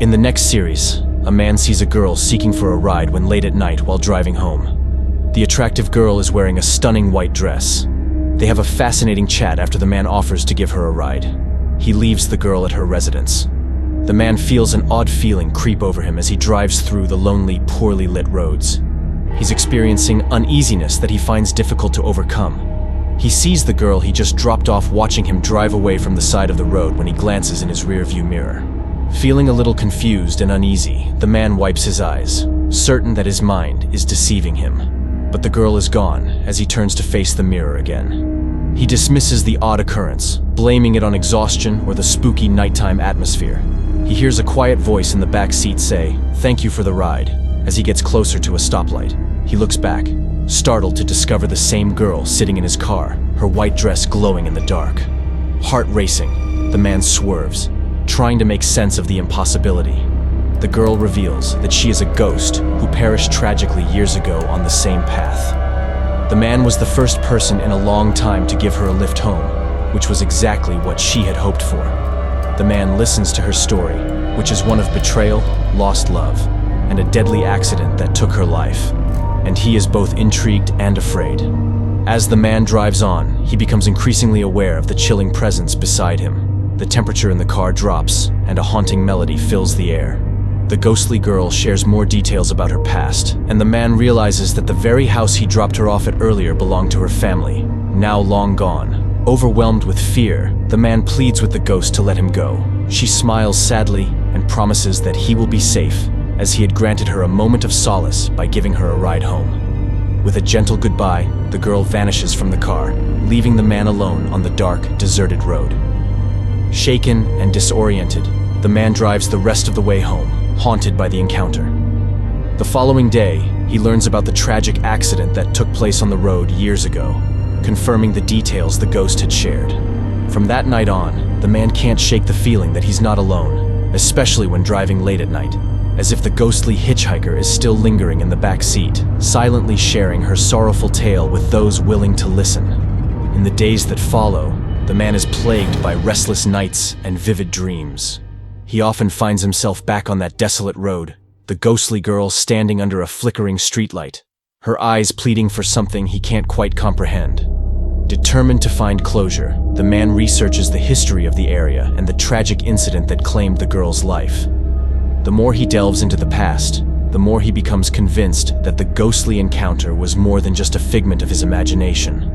In the next series, a man sees a girl seeking for a ride when late at night while driving home. The attractive girl is wearing a stunning white dress. They have a fascinating chat after the man offers to give her a ride. He leaves the girl at her residence. The man feels an odd feeling creep over him as he drives through the lonely, poorly lit roads. He's experiencing uneasiness that he finds difficult to overcome. He sees the girl he just dropped off watching him drive away from the side of the road when he glances in his rearview mirror. Feeling a little confused and uneasy, the man wipes his eyes, certain that his mind is deceiving him. But the girl is gone as he turns to face the mirror again. He dismisses the odd occurrence, blaming it on exhaustion or the spooky nighttime atmosphere. He hears a quiet voice in the back seat say, "Thank you for the ride," as he gets closer to a stoplight. He looks back, startled to discover the same girl sitting in his car, her white dress glowing in the dark. Heart racing, the man swerves, trying to make sense of the impossibility. The girl reveals that she is a ghost who perished tragically years ago on the same path. The man was the first person in a long time to give her a lift home, which was exactly what she had hoped for. The man listens to her story, which is one of betrayal, lost love, and a deadly accident that took her life. And he is both intrigued and afraid. As the man drives on, he becomes increasingly aware of the chilling presence beside him. The temperature in the car drops, and a haunting melody fills the air. The ghostly girl shares more details about her past, and the man realizes that the very house he dropped her off at earlier belonged to her family, now long gone. Overwhelmed with fear, the man pleads with the ghost to let him go. She smiles sadly and promises that he will be safe, as he had granted her a moment of solace by giving her a ride home. With a gentle goodbye, the girl vanishes from the car, leaving the man alone on the dark, deserted road. Shaken and disoriented, the man drives the rest of the way home, haunted by the encounter. The following day, he learns about the tragic accident that took place on the road years ago, confirming the details the ghost had shared. From that night on, the man can't shake the feeling that he's not alone, especially when driving late at night, as if the ghostly hitchhiker is still lingering in the back seat, silently sharing her sorrowful tale with those willing to listen. In the days that follow, the man is plagued by restless nights and vivid dreams. He often finds himself back on that desolate road, the ghostly girl standing under a flickering streetlight, her eyes pleading for something he can't quite comprehend. Determined to find closure, the man researches the history of the area and the tragic incident that claimed the girl's life. The more he delves into the past, the more he becomes convinced that the ghostly encounter was more than just a figment of his imagination.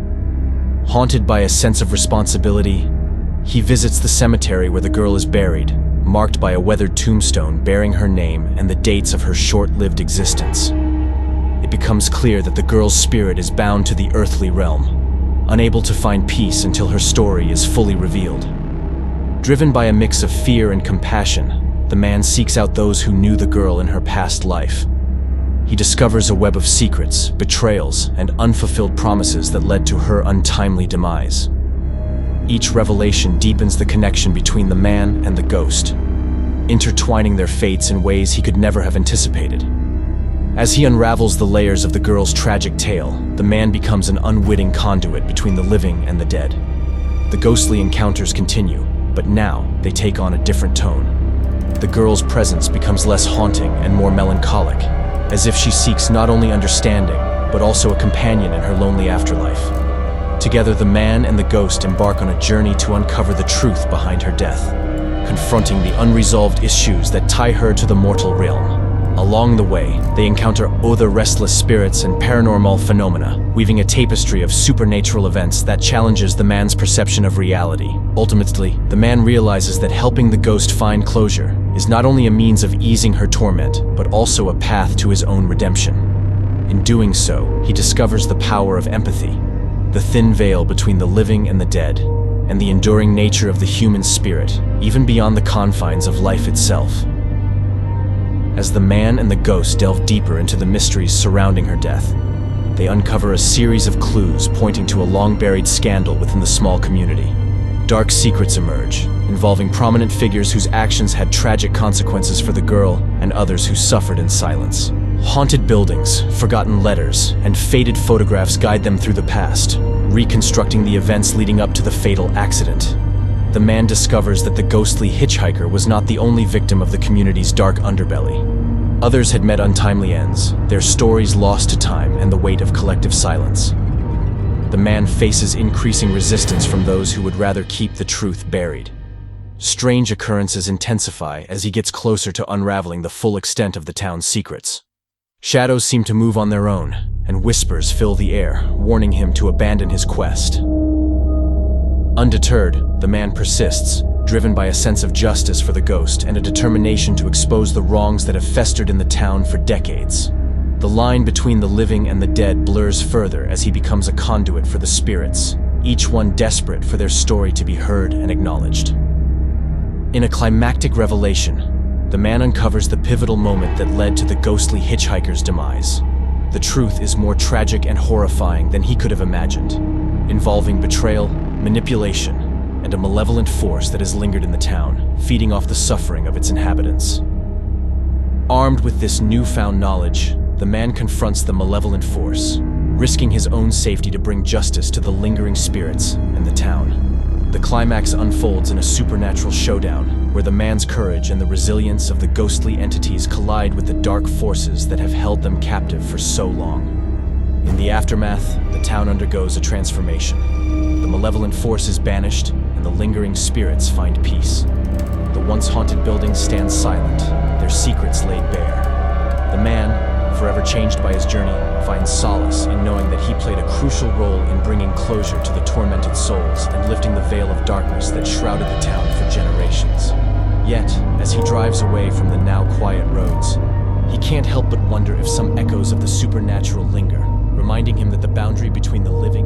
Haunted by a sense of responsibility, he visits the cemetery where the girl is buried, marked by a weathered tombstone bearing her name and the dates of her short-lived existence. It becomes clear that the girl's spirit is bound to the earthly realm, unable to find peace until her story is fully revealed. Driven by a mix of fear and compassion, the man seeks out those who knew the girl in her past life. He discovers a web of secrets, betrayals, and unfulfilled promises that led to her untimely demise. Each revelation deepens the connection between the man and the ghost, intertwining their fates in ways he could never have anticipated. As he unravels the layers of the girl's tragic tale, the man becomes an unwitting conduit between the living and the dead. The ghostly encounters continue, but now they take on a different tone. The girl's presence becomes less haunting and more melancholic, as if she seeks not only understanding, but also a companion in her lonely afterlife. Together, the man and the ghost embark on a journey to uncover the truth behind her death, confronting the unresolved issues that tie her to the mortal realm. Along the way, they encounter other restless spirits and paranormal phenomena, weaving a tapestry of supernatural events that challenges the man's perception of reality. Ultimately, the man realizes that helping the ghost find closure is not only a means of easing her torment, but also a path to his own redemption. In doing so, he discovers the power of empathy, the thin veil between the living and the dead, and the enduring nature of the human spirit, even beyond the confines of life itself. As the man and the ghost delve deeper into the mysteries surrounding her death, they uncover a series of clues pointing to a long-buried scandal within the small community. Dark secrets emerge, involving prominent figures whose actions had tragic consequences for the girl and others who suffered in silence. Haunted buildings, forgotten letters, and faded photographs guide them through the past, reconstructing the events leading up to the fatal accident. the man discovers that the ghostly hitchhiker was not the only victim of the community's dark underbelly. Others had met untimely ends, their stories lost to time and the weight of collective silence. The man faces increasing resistance from those who would rather keep the truth buried. Strange occurrences intensify as he gets closer to unraveling the full extent of the town's secrets. Shadows seem to move on their own, and whispers fill the air, warning him to abandon his quest. Undeterred, the man persists, driven by a sense of justice for the ghost and a determination to expose the wrongs that have festered in the town for decades. The line between the living and the dead blurs further as he becomes a conduit for the spirits, each one desperate for their story to be heard and acknowledged. In a climactic revelation, the man uncovers the pivotal moment that led to the ghostly hitchhiker's demise. The truth is more tragic and horrifying than he could have imagined, involving betrayal, manipulation, and a malevolent force that has lingered in the town, feeding off the suffering of its inhabitants. Armed with this newfound knowledge, the man confronts the malevolent force, risking his own safety to bring justice to the lingering spirits and the town. The climax unfolds in a supernatural showdown, where the man's courage and the resilience of the ghostly entities collide with the dark forces that have held them captive for so long. In the aftermath, the town undergoes a transformation. The malevolent force is banished, and the lingering spirits find peace. The once haunted buildings stand silent, their secrets laid bare. The man, forever changed by his journey, finds solace in knowing that he played a crucial role in bringing closure to the tormented souls and lifting the veil of darkness that shrouded the town for generations. Yet, as he drives away from the now quiet roads, he can't help but wonder if some echoes of the supernatural linger, reminding him that the boundary between the living